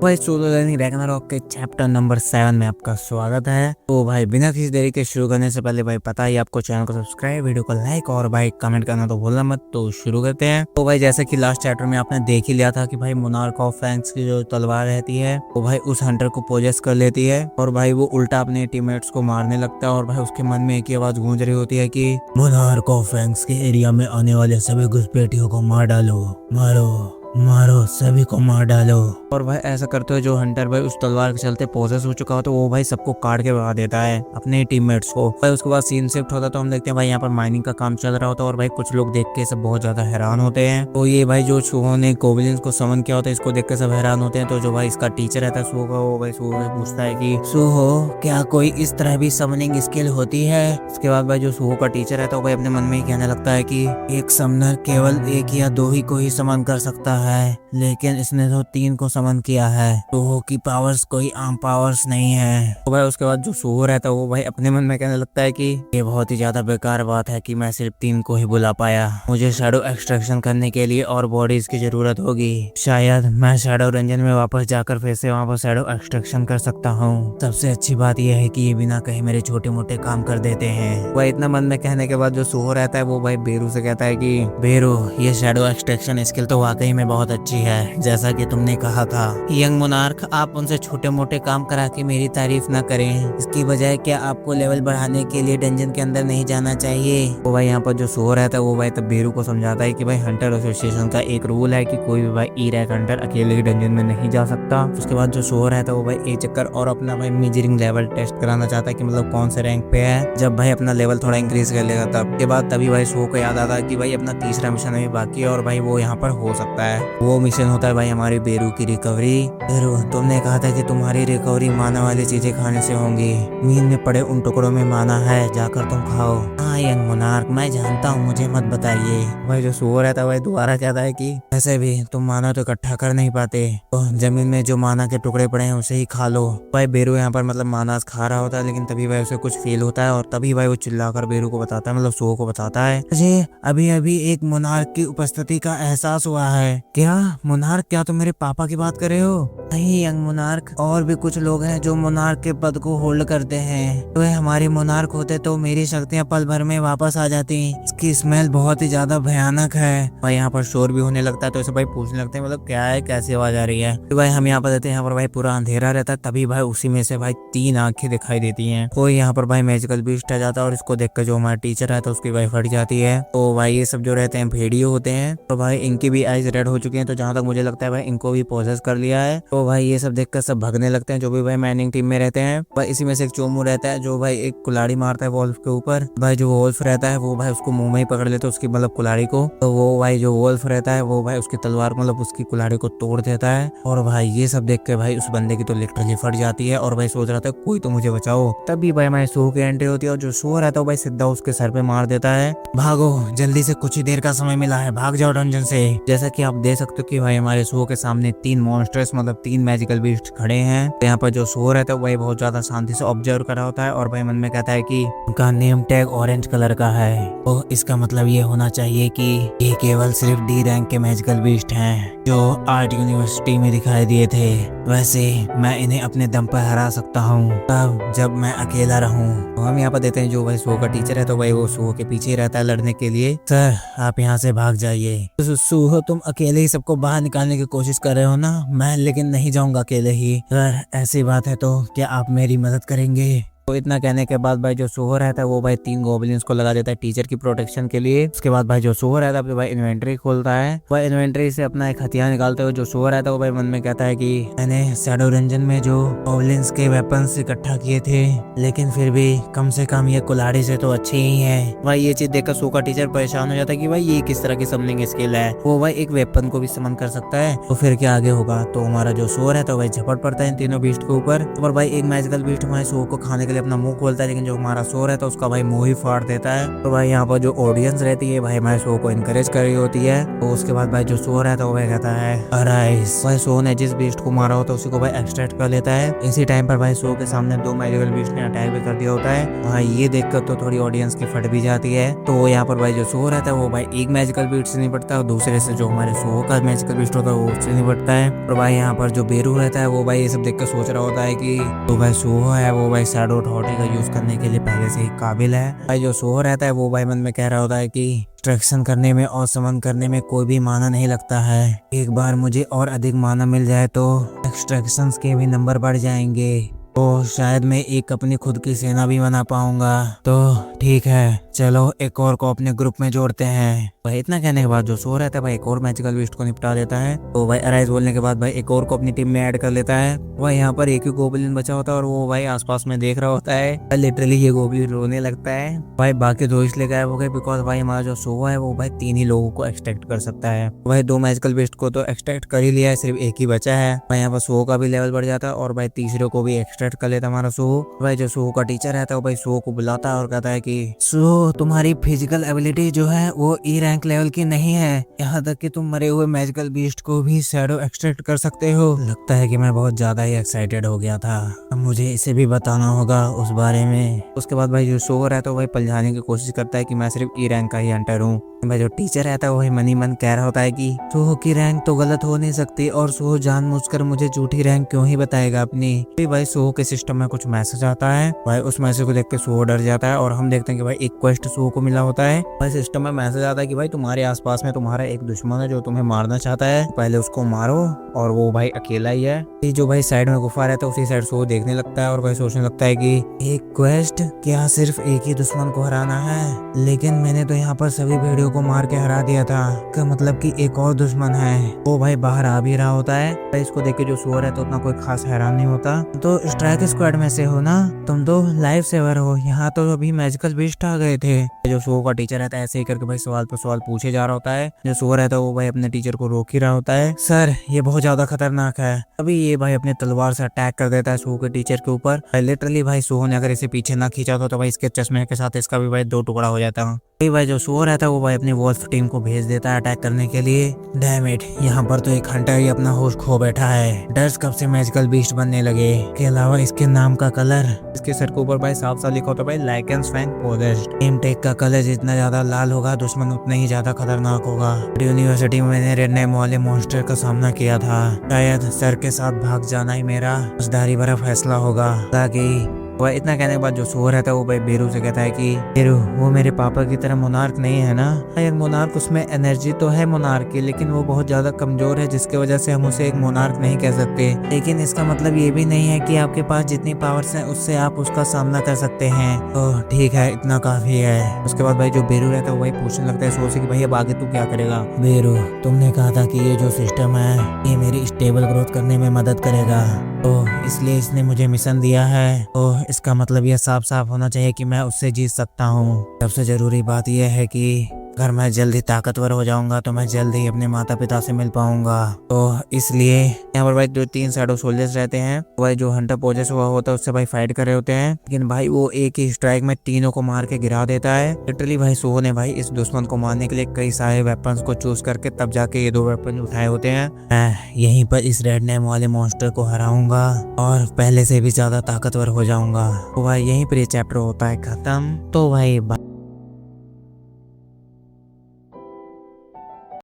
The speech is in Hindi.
भाई सोलो लर्निंग रैग्नारॉक के चैप्टर नंबर 7 में आपका स्वागत है। तो भाई बिना किसी देरी के शुरू करने से पहले भाई पता ही आपको, चैनल को सब्सक्राइब, वीडियो को लाइक और भाई कमेंट करना तो भूलना मत। तो शुरू करते हैं। तो भाई जैसे कि लास्ट चैप्टर में आपने देख ही लिया था कि भाई मोनार्क ऑफ फैंक्स की जो तलवार रहती है वो भाई उस हंटर को पोजेस कर लेती है और भाई वो उल्टा अपने टीममेट्स को मारने लगता है। और भाई उसके मन में एक ही आवाज गूंज रही होती है कि मोनार्क ऑफ फैंक्स के एरिया में आने वाले सभी घुसपैठियों को मार डालो, मारो मारो, सभी को मार डालो। और भाई ऐसा करते हुए जो हंटर भाई उस तलवार के चलते पोजेस हो चुका हो तो वो भाई सबको काट के भगा देता है अपने टीममेट्स को। भाई उसके बाद सीन शिफ्ट होता है तो हम देखते हैं भाई यहाँ पर माइनिंग का काम चल रहा होता है और भाई कुछ लोग देख के सब बहुत ज्यादा हैरान होते हैं। तो ये भाई जो सुहो ने गोब्लिन्स को समन किया होता है इसको देख के सब हैरान होते हैं। तो जो भाई इसका टीचर रहता है सुहो का, वो भाई सुहो से पूछता है कि सुहो क्या कोई इस तरह भी समनिंग स्किल होती है। इसके बाद भाई जो सुहो का टीचर रहता है वो भाई अपने मन में ही कहने लगता है कि एक समनर केवल एक या दो ही को ही समन कर सकता है, लेकिन इसने तो 3 को समन किया है। सुहो की पावर्स कोई आम पावर्स नहीं है। तो भाई उसके बाद जो सुहो रहता है वो भाई अपने मन में कहने लगता है कि ये बहुत ही ज्यादा बेकार बात है कि मैं सिर्फ 3 को ही बुला पाया। मुझे शैडो एक्सट्रैक्शन करने के लिए और बॉडीज की जरूरत होगी। शायद मैं शैडो रंजन में वापस जाकर फिर से वहाँ पर शैडो एक्सट्रैक्शन कर सकता हूँ। सबसे अच्छी बात यह है कि ये बिना कहीं मेरे छोटे मोटे काम कर देते हैं। वह इतना मन में कहने के बाद जो सुहो रहता है वो भाई बेरू से कहता है कि बेरू, ये शैडो एक्सट्रैक्शन स्किल तो वाकई में बहुत अच्छी है, जैसा कि तुमने कहा था। यंग मोनार्क, आप उनसे छोटे मोटे काम करा के मेरी तारीफ न करें। इसकी बजाय क्या आपको लेवल बढ़ाने के लिए डंजन के अंदर नहीं जाना चाहिए। वो भाई यहाँ पर जो सुहो रहता है वो भाई तब बेरू को समझाता है कि भाई हंटर एसोसिएशन का एक रूल है कि कोई भी भाई ई रैंक हंटर अकेले डंजन में नहीं जा सकता। उसके बाद जो सुहो रहता है वो भाई एक चक्कर और अपना भाई मेजरिंग लेवल टेस्ट कराना चाहता है कि मतलब कौन से रैंक पे है। जब भाई अपना लेवल थोड़ा इंक्रीज कर लेगा तब के बाद तभी भाई सुहो को याद आता है कि भाई अपना तीसरा मिशन अभी बाकी है और भाई वो यहाँ पर हो सकता है। वो मिशन होता है भाई हमारी बेरू की रिकवरी। बेरू, तुमने कहा था कि तुम्हारी रिकवरी माना वाली चीजें खाने से होंगी। नींद में पड़े उन टुकड़ों में माना है, जाकर तुम खाओ। हाँ यंग मोनार्क, मैं जानता हूँ, मुझे मत बताइए। भाई जो सुअर रहता है भाई दोबारा कहता है कि ऐसे भी तुम माना तो इकट्ठा कर नहीं पाते, तो जमीन में जो माना के टुकड़े पड़े हैं उसे ही खा लो। भाई बेरू यहाँ पर मतलब मानास खा रहा होता है लेकिन तभी भाई उसे कुछ फील होता है और तभी भाई वो चिल्लाकर बेरू को बताता है, मतलब सुअर को बताता है, मुझे अभी अभी एक मोनार्क की उपस्थिति का एहसास हुआ है। क्या मोनार्क, क्या तुम मेरे पापा की बात कर रहे हो? नहीं यंग मोनार्क, और भी कुछ लोग हैं जो मोनार्क के पद को होल्ड करते हैं। तो हमारे मोनार्क होते तो मेरी शक्तियां पल भर में वापस आ जाती। इसकी स्मेल बहुत ही ज्यादा भयानक है। भाई यहाँ पर शोर भी होने लगता है तो इसे भाई पूछने लगते हैं मतलब क्या है, कैसी आवाज आ रही है। तो भाई हम यहाँ पर देते हैं, यहाँ पर भाई पूरा अंधेरा रहता है। तभी भाई उसी में से भाई 3 आंखें दिखाई देती हैं। कोई यहाँ पर भाई मैजिकल बीस्ट आ जाता है और इसको देखकर जो हमारा टीचर है तो उसकी भाई फट जाती है। तो भाई ये सब जो रहते हैं भेड़िए होते हैं। तो भाई इनकी भी आइज रेड हो चुकी हैं, तो जहाँ तक मुझे लगता है भाई इनको भी पोजेस कर लिया है। तो भाई ये सब देखकर सब भागने लगते हैं जो भी भाई मैनिंग टीम में रहते हैं। भाई इसी में से एक चोमू रहता है जो भाई एक कुल्हाड़ी मारता है वोल्फ के ऊपर। भाई जो वोल्फ रहता है वो भाई उसको मुंह में ही पकड़ लेता है उसकी मतलब कुल्हाड़ी को। तो वो भाई जो वोल्फ रहता है वो भाई उसकी तलवार मतलब उसकी कुल्हाड़ी को तोड़ देता है। और भाई ये सब देख के भाई उस बंदे की तो लिटरली फट जाती है और भाई सोच रहा था कोई तो मुझे बचाओ। तभी भाई हमारे सुहो की एंट्री होती है और जो सुहो रहता है भाई सीधा उसके सर पे मार देता है। भागो, जल्दी से, कुछ ही देर का समय मिला है, भाग जाओ डंजन से। जैसा कि आप देख सकते हो कि भाई हमारे सुहो के सामने 3 मॉन्स्टर्स मतलब 3 मैजिकल बीस्ट खड़े हैं। तो यहाँ पर जो सुहो रहता है भाई बहुत ज्यादा शांति से ऑब्जर्व कर रहा होता है और भाई मन में कहता है कि उनका नेम टैग ऑरेंज कलर का है, तो इसका मतलब ये होना चाहिए कि ये केवल सिर्फ डी रैंक के मैजिकल बीस्ट हैं जो आर्ट यूनिवर्सिटी में दिखाई दिए थे। वैसे मैं इन्हें अपने दम पर हरा सकता हूँ तब जब मैं अकेला रहूँ। तो हम यहाँ पर देते हैं जो भाई सुहो का टीचर है तो भाई वो सुहो के पीछे ही रहता है लड़ने के लिए। सर आप यहाँ से भाग जाइए। तो सुहो तुम अकेले ही सबको बाहर निकालने की कोशिश कर रहे हो ना, मैं लेकिन नहीं जाऊंगा अकेले ही। सर ऐसी बात है तो क्या आप मेरी मदद करेंगे? तो इतना कहने के बाद भाई जो सुहो रहता है वो भाई 3 गोब्लिन्स को लगा देता है टीचर की प्रोटेक्शन के लिए। उसके बाद भाई जो सुहो रहता है भाई इन्वेंटरी खोलता है। वह इन्वेंटरी से अपना एक हथियार निकालते हुए जो सुहो रहता है वो भाई मन में कहता है कि मैंने शैडो रंजन में जो गोब्लिन्स के वेपन्स इकट्ठा किए थे, लेकिन फिर भी कम से कम ये कुल्हाड़ी से तो अच्छे ही है। भाई ये चीज देखकर सुहो का टीचर परेशान हो जाता है कि भाई ये किस तरह की समनिंग स्किल है। वो भाई एक वेपन को भी समन कर सकता है, तो फिर क्या आगे होगा। तो हमारा जो सुहो रहता है भाई झपट पड़ता है इन तीनों बीस्ट के ऊपर और भाई एक मैजिकल बीस्ट हमारे सुहो को खाने के लिए अपना मुंह खोलता है, लेकिन जो हमारा सो रहता है उसका भाई मुंह ही फाड़ देता है। तो भाई यहाँ पर जो ऑडियंस रहती है भाई हमारे सो को इनकरेज कर रही होती है। तो उसके बाद भाई जो सो रहता है वो भाई कहता है अराइज। भाई सो ने जिस बीस्ट को मारा होता है उसी को भाई एक्सट्रैक्ट कर लेता है। इसी टाइम पर भाई सो के सामने 2 मैजिकल बीस्ट ने अटैक भी कर दिया होता है। भाई ये देखकर तो थोड़ी ऑडियंस की फट भी जाती है। तो यहाँ पर भाई जो सो रहता है वो भाई एक मैजिकल बीस्ट से निपटता है और दूसरे से जो हमारे सो का मैजिकल बीस्ट होता है वो उससे निपटता है। और भाई यहाँ पर जो बेरू रहता है वो भाई ये सब देखकर सोच रहा होता है कि तो भाई सो है वो भाई शैडो अथॉरिटी का यूज करने के लिए पहले से ही काबिल है। भाई जो सो रहता है वो भाई मन में कह रहा होता है कि एक्सट्रैक्शन करने में और समन करने में कोई भी माना नहीं लगता है। एक बार मुझे और अधिक माना मिल जाए तो एक्सट्रैक्शंस के भी नंबर बढ़ जाएंगे, तो शायद मैं एक अपनी खुद की सेना भी बना पाऊंगा। तो ठीक है, चलो एक और को अपने ग्रुप में जोड़ते हैं। भाई इतना कहने के बाद जो सो रहता है भाई एक और मैजिकल बीस्ट को निपटा देता है। तो भाई अराइज बोलने के बाद भाई एक और को अपनी टीम में ऐड कर लेता है। भाई यहाँ पर एक ही गोबलिन बचा होता है और वो भाई आसपास में देख रहा होता है। लिटरली ये गोबलिन रोने लगता है। भाई बाकी 2 इसलिए गायब हो गए बिकॉज भाई हमारा जो सो है वो भाई 3 ही लोगों को एक्सट्रैक्ट कर सकता है। भाई 2 मैजिकल बीस्ट को तो एक्सट्रैक्ट कर ही लिया है, सिर्फ एक ही बचा है। भाई यहाँ पर सो का भी लेवल बढ़ जाता है और भाई तीसरे को भी एक्सट्रैक्ट कर लेता हमारा सो। भाई जो सो का टीचर रहता है वो भाई सो को बुलाता है और कहता है कि सो तुम्हारी फिजिकल एबिलिटी जो है वो ई रैंक लेवल की नहीं है, यहाँ तक कि तुम मरे हुए मैजिकल बीस्ट को भी शैडो एक्सट्रैक्ट कर सकते हो। लगता है कि मैं बहुत ज्यादा ही एक्साइटेड हो गया था, अब मुझे इसे भी बताना होगा उस बारे में। उसके बाद भाई जो सो रहता है वो भाई पलझाने की कोशिश करता है कि मैं सिर्फ ई रैंक का ही हंटर हूँ। भाई जो टीचर रहता है वो भाई मनी मन कह रहा होता है कि सो की रैंक तो गलत हो नहीं सकती और सो जानबूझकर मुझे झूठी रैंक क्यों ही बताएगा अपनी। भाई सो के सिस्टम में कुछ मैसेज आता है। भाई उस मैसेज को देख के सो डर जाता है और हम देखते हैं कि भाई एक क्वेस्ट सो को मिला होता है। भाई सिस्टम में मैसेज आता है कि भाई तुम्हारे आसपास में तुम्हारा एक दुश्मन है जो तुम्हें मारना चाहता है, पहले उसको मारो और वो भाई अकेला ही है। जो भाई साइड में गुफा रहता है उसी साइड सो देखने लगता है और भाई सोचने लगता है कि एक क्वेस्ट क्या सिर्फ एक ही दुश्मन को हराना है, लेकिन मैंने तो यहाँ पर सभी भेड़ियों को मार के हरा दिया था, का मतलब कि एक और दुश्मन है। वो भाई बाहर आ भी रहा होता है। भाई इसको देख के जो सो है तो उतना कोई खास हैरान नहीं होता। तो स्ट्राइक स्क्वाड में से हो ना, तुम तो लाइफ सेवर हो, यहाँ तो अभी मैजिकल बीस्ट आ गए थे। जो सो का टीचर रहता है ऐसे ही करके भाई सवाल पर सवाल पूछे जा रहा होता है। जो सो रहता है वो भाई अपने टीचर को रोक ही रहा होता है। सर ये बहुत ज्यादा खतरनाक है। अभी ये भाई अपने तलवार से अटैक कर देता है सो के टीचर के ऊपर। लिटरली भाई सो ने अगर इसे पीछे ना खींचा तो भाई इसके चश्मे के साथ इसका भी भाई 2 टुकड़ा हो जाता है। भाई जो सो रहता है वो भाई अपनी वॉल्फ टीम को भेज देता है अटैक करने के लिए। डैम इट, यहाँ पर तो एक हंटर ही अपना होश खो बैठा है। डर्स कब से मैजिकल बीस्ट बनने लगे। के अलावा इसके नाम का कलर, इसके सर के ऊपर भाई साफ साफ लिखा होता है भाई लाइकेंस फैंग पोजेस्ड। टेक का कलर जितना ज्यादा लाल होगा दुश्मन उतना ही ज्यादा खतरनाक होगा। यूनिवर्सिटी में मैंने रेड नेम वाले मॉन्स्टर का सामना किया था, शायद सर के साथ भाग जाना ही मेरा समझदारी भरा फैसला होगा। ताकि वह इतना कहने के बाद जो सो रहता है वो भाई बेरू से कहता है कि बेरू वो मेरे पापा की तरह मोनार्क नहीं है ना। यार मोनार्क उसमें एनर्जी तो है मोनार्क की, लेकिन वो बहुत ज्यादा कमजोर है जिसकी वजह से हम उसे एक मोनार्क नहीं कह सकते। लेकिन इसका मतलब ये भी नहीं है कि आपके पास जितनी पावर्स हैं उससे आप उसका सामना कर सकते हैं। तो ठीक है, इतना काफी है। उसके बाद भाई जो बेरू रहता है वो भाई पूछने लगता है सो से कि भाई अब आगे तू क्या करेगा। बेरू तुमने कहा था कि ये जो सिस्टम है ये मेरी स्टेबल ग्रोथ करने में मदद करेगा, तो इसलिए इसने मुझे मिशन दिया है। तो इसका मतलब यह साफ साफ होना चाहिए कि मैं उससे जीत सकता हूँ। सबसे जरूरी बात यह है कि अगर मैं जल्दी ताकतवर हो जाऊंगा तो मैं जल्दी ही अपने माता पिता से मिल पाऊंगा। तो इसलिए यहाँ पर भाई जो 3 शैडो सोल्जर्स रहते हैं भाई जो हंटर पोजेस हुआ होता है उससे भाई फाइट कर रहे होते हैं, लेकिन भाई वो एक ही स्ट्राइक में तीनों को मार के गिरा देता है। लिटरली भाई सो ने भाई इस दुश्मन को मारने के लिए कई सारे वेपन्स को चूज करके तब जाके ये 2 वेपन उठाए होते हैं। मैं यहीं पर इस रेड नेम वाले मॉन्स्टर को हराऊंगा और पहले से भी ज्यादा ताकतवर हो जाऊंगा। तो भाई यहीं पर ये चैप्टर होता है खत्म। तो भाई